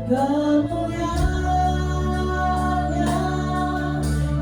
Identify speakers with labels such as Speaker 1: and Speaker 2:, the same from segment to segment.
Speaker 1: kemuliaan-Nya.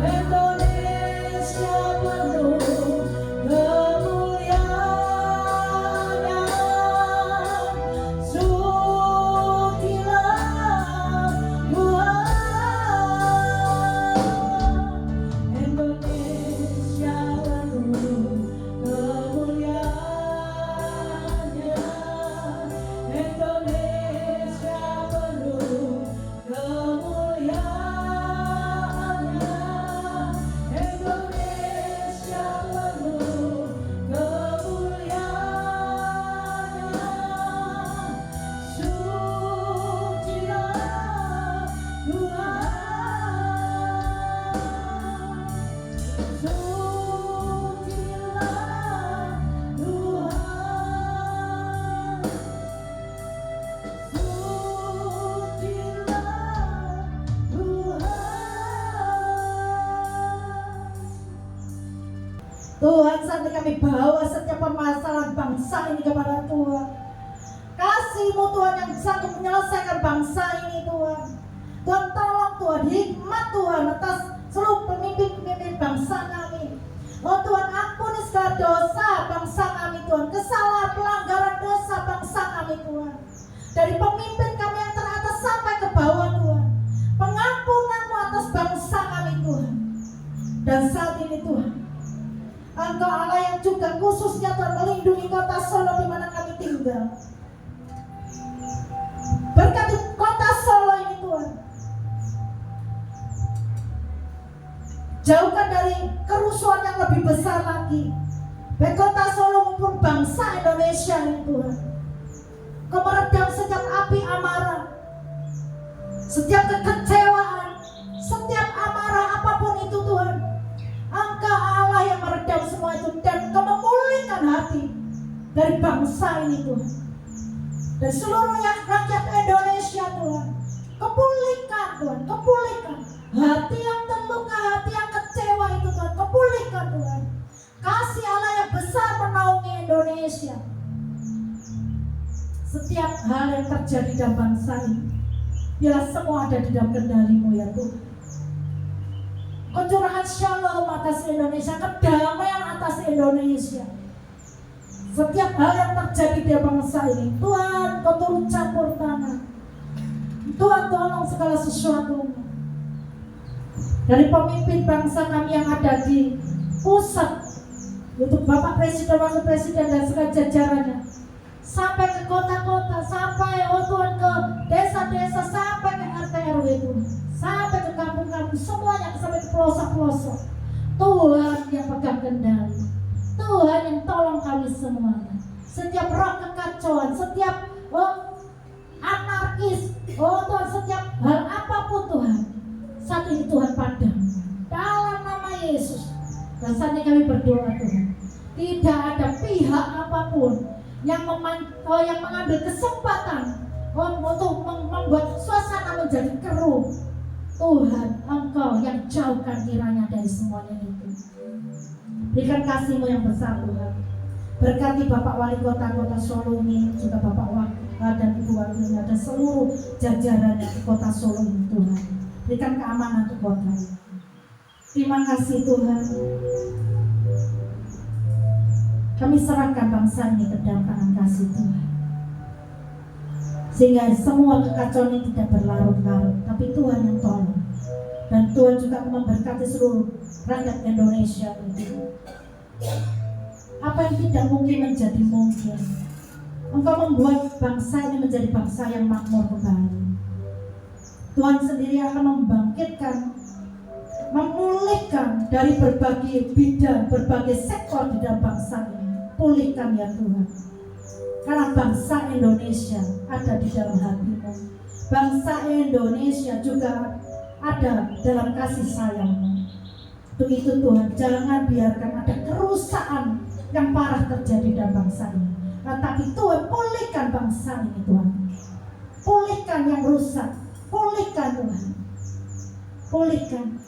Speaker 1: Indonesia penuh kemuliaan-Nya. Sucilah Tuhan. Indonesia penuh kemuliaan-Nya. Indonesia penuh kemuliaan-Nya. Indonesia penuh kemuliaan-Nya. Sucilah Tuhan. Sucilah Tuhan. Tuhan, saat ini kami bawa setiap permasalahan bangsa ini kepada Tuhan. Kasih-Mu Tuhan yang sanggup menyelesaikan bangsa ini Tuhan. Tuhan tolong Tuhan, hikmat Tuhan atas seluruh pemimpin-pemimpin bangsa kami. Oh Tuhan, ampuni segala dosa bangsa kami Tuhan, kesalahan pelanggaran dosa bangsa kami Tuhan. Dari pemimpin kami yang teratas sampai ke bawah Tuhan, pengampunan-Mu atas bangsa kami Tuhan. Dan saat ini Tuhan, Engkau Allah yang juga khususnya Tuhan melindungi kota Solo di mana kami tinggal. Berkati kota Solo ini Tuhan, jauhkan dari kerusuhan yang lebih besar lagi, baik kota Solo maupun bangsa Indonesia ini Tuhan. Kau meredam setiap api amarah, setiap kekecewaan, setiap amarah apapun itu Tuhan. Engkau Allah yang meredam semua itu, dan Engkau memulihkan hati dari bangsa ini Tuhan, dan seluruh rakyat Indonesia Tuhan. Kepulihkan Tuhan, kepulihkan hati yang terluka, hati yang kecewa itu Tuhan, kepulihkan Tuhan. Kasih Allah yang besar menaungi Indonesia. Setiap hal yang terjadi dalam bangsa ini, biarlah semua ada di dalam kendali-Mu ya Tuhan. Kecurahan shalom atas Indonesia, kedamaian atas Indonesia. Setiap hal yang terjadi di bangsa ini, Tuhan Kau turut campur tangan. Tuhan tolong segala sesuatu. Dari pemimpin bangsa kami yang ada di pusat, yaitu Bapak Presiden, Wakil Presiden dan segala jajarannya, sampai ke kota-kota, sampai Tuhan ke desa-desa, sampai ke RT RW Tuhan, sampai ke kampung-kampung, semuanya sampai ke pelosok-pelosok. Tuhan yang pegang kendali, Tuhan yang tolong kami semuanya. Setiap roh kekacauan, setiap anarkis, Tuhan, setiap hal apapun Tuhan, saat ini Tuhan padam dalam nama Yesus. Dan saat ini kami berdoa Tuhan, tidak ada pihak apapun yang mengambil kesempatan untuk membuat suasana menjadi keruh. Tuhan, Engkau yang jauhkan kiranya dari semuanya itu. Berikan kasih-Mu yang besar Tuhan. Berkati Bapak Wali Kota Solo ini, juga Bapak Wakil dan Ibu Wakilnya, dan seluruh jajarannya di Kota Solo ini Tuhan. Berikan keamanan untuk kota ini. Terima kasih Tuhan. Kami serahkan bangsa ini ke dalam tangan kasih Tuhan, sehingga semua kekacauan ini tidak berlarut-larut, tapi Tuhan yang tolong. Dan Tuhan juga memberkati seluruh rakyat Indonesia ini. Apa yang tidak mungkin menjadi mungkin. Engkau membuat bangsa ini menjadi bangsa yang makmur kembali. Tuhan sendiri akan membangkitkan, memulihkan dari berbagai bidang, berbagai sektor di dalam bangsa ini. Pulihkan ya Tuhan. Karena bangsa Indonesia ada di dalam hati-Mu. Bangsa Indonesia juga ada dalam kasih sayang-Mu. Untuk itu Tuhan, jangan biarkan ada kerusakan yang parah terjadi dalam bangsa ini. Tetapi Tuhan, pulihkan bangsa ini Tuhan. Pulihkan yang rusak. Pulihkan Tuhan. Pulihkan.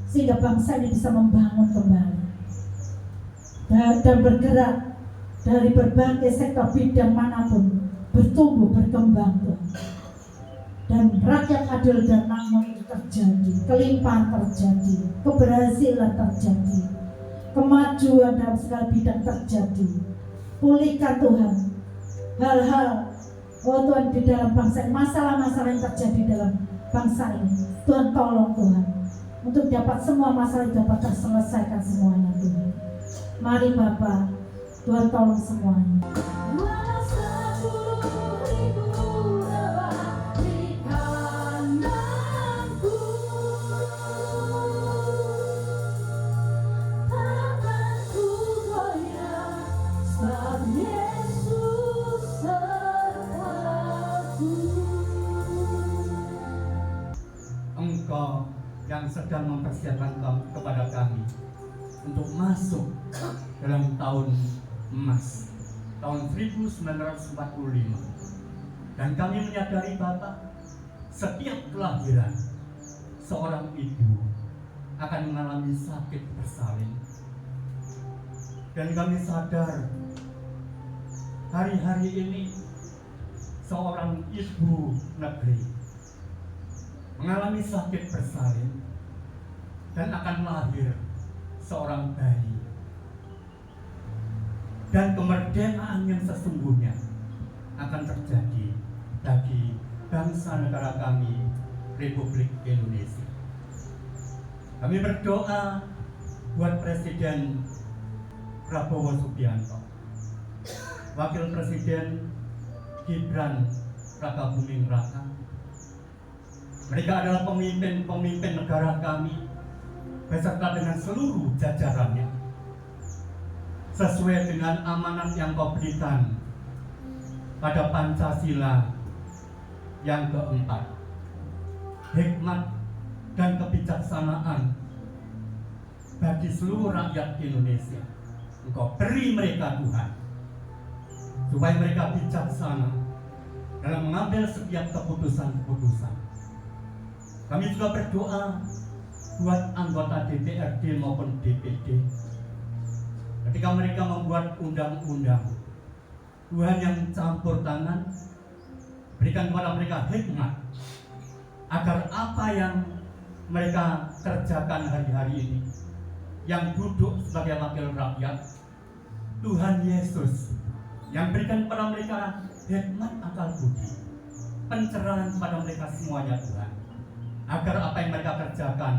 Speaker 1: Sehingga bangsa ini bisa membangun kembali. Dan bergerak dari berbagai sektor bidang manapun, bertumbuh, berkembang Tuhan. dan rakyat adil dan makmur itu terjadi, kelimpahan terjadi, keberhasilan terjadi, kemajuan dalam segala bidang terjadi. Pulihkan Tuhan hal-hal, oh Tuhan, di dalam bangsa ini, masalah-masalah yang terjadi dalam bangsa ini. Tuhan tolong Tuhan, untuk dapat semua masalah dapat terselesaikan semuanya Tuhan. Mari Bapa, Tuhan tolong semuanya.
Speaker 2: Engkau yang sedang mempersiapkan kepada kami untuk masuk dalam tahun emas, tahun 1945. Dan kami menyadari Bapak, setiap kelahiran seorang ibu akan mengalami sakit bersalin. Dan kami sadar hari-hari ini seorang ibu negeri mengalami sakit bersalin dan akan lahir seorang bayi. Dan kemerdekaan yang sesungguhnya akan terjadi bagi bangsa negara kami, Republik Indonesia. Kami berdoa buat Presiden Prabowo Subianto, Wakil Presiden Gibran Rakabuming Raka. Mereka adalah pemimpin-pemimpin negara kami beserta dengan seluruh jajarannya, sesuai dengan amanat yang kau berikan pada Pancasila yang keempat. Hikmat dan kebijaksanaan bagi seluruh rakyat Indonesia Engkau beri mereka Tuhan, supaya mereka bijaksana dalam mengambil setiap keputusan-keputusan. Kami juga berdoa buat anggota DPRD maupun DPD. Ketika mereka membuat undang-undang, Tuhan yang campur tangan, berikan kepada mereka hikmat agar apa yang mereka kerjakan hari-hari ini, yang duduk sebagai wakil rakyat, Tuhan Yesus yang berikan kepada mereka hikmat akal budi, pencerahan kepada mereka semuanya Tuhan, agar apa yang mereka kerjakan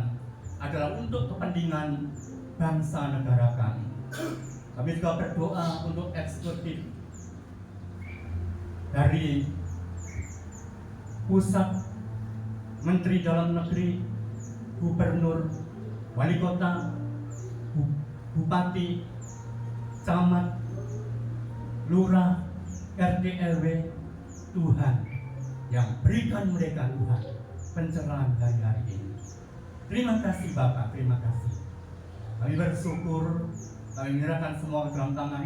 Speaker 2: adalah untuk kepentingan bangsa negara kami. Kami juga berdoa untuk eksekutif dari pusat, Menteri Dalam Negeri, Gubernur, Wali Kota, Bupati, Camat, Lurah, RT RW, Tuhan yang berikan mereka Tuhan pencerahan hari-hari ini. Terima kasih Bapak, terima kasih. Kami bersyukur, kami menyerahkan semua ke dalam tangan,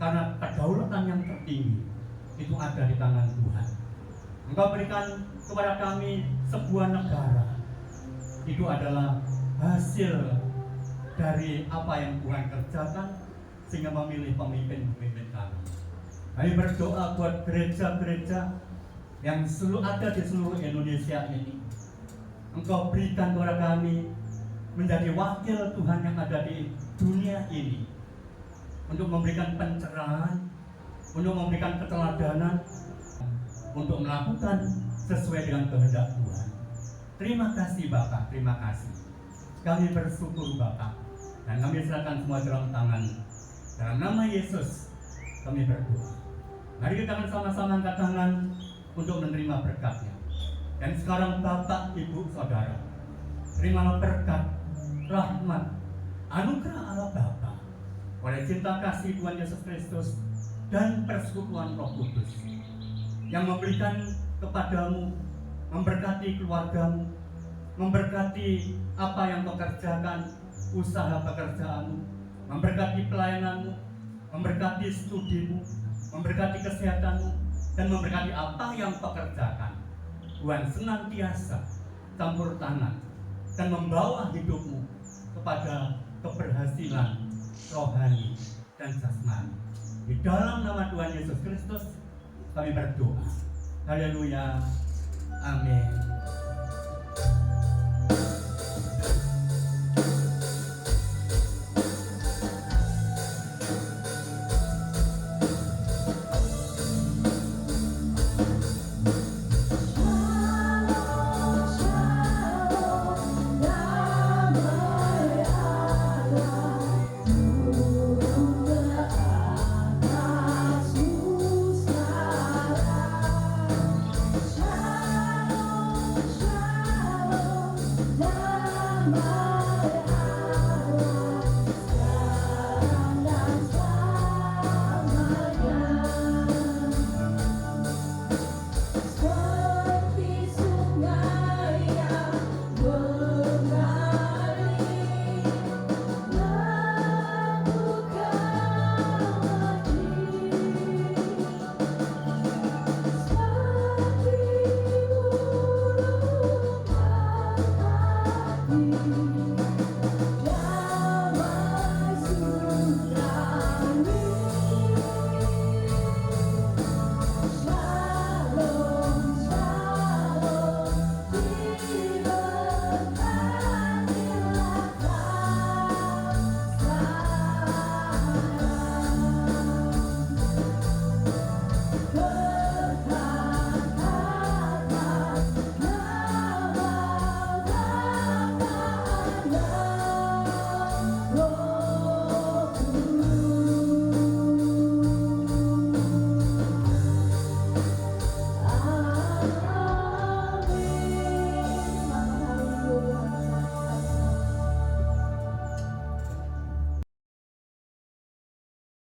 Speaker 2: karena kedaulatan yang tertinggi itu ada di tangan Tuhan. Engkau berikan kepada kami sebuah negara, itu adalah hasil dari apa yang Tuhan kerjakan, sehingga memilih pemimpin-pemimpin kami. Kami berdoa buat gereja-gereja yang ada di seluruh Indonesia ini. Engkau berikan kepada kami menjadi wakil Tuhan yang ada di dunia ini, untuk memberikan pencerahan, untuk memberikan keteladanan, untuk melakukan sesuai dengan kehendak Tuhan. Terima kasih Bapak, terima kasih. Kami bersyukur Bapak, dan kami serahkan semua dalam tangan. Dalam nama Yesus kami berdoa. Mari kita sama-sama angkat tangan untuk menerima berkat-Nya. Dan sekarang Bapak, Ibu, Saudara, terimalah berkat, rahmat, anugerah Allah Bapa, oleh cinta kasih Tuhan Yesus Kristus dan persekutuan Roh Kudus, yang memberikan kepadamu, memberkati keluargamu, memberkati apa yang kau kerjakan, usaha pekerjaanmu, memberkati pelayananmu, memberkati studimu, memberkati kesehatanmu, dan memberkati apa yang kau kerjakan. Tuhan senantiasa campur tangan dan membawa hidupmu kepada keberhasilan rohani dan jasmani. Di dalam nama Tuhan Yesus Kristus kami berdoa. Haleluya. Amin.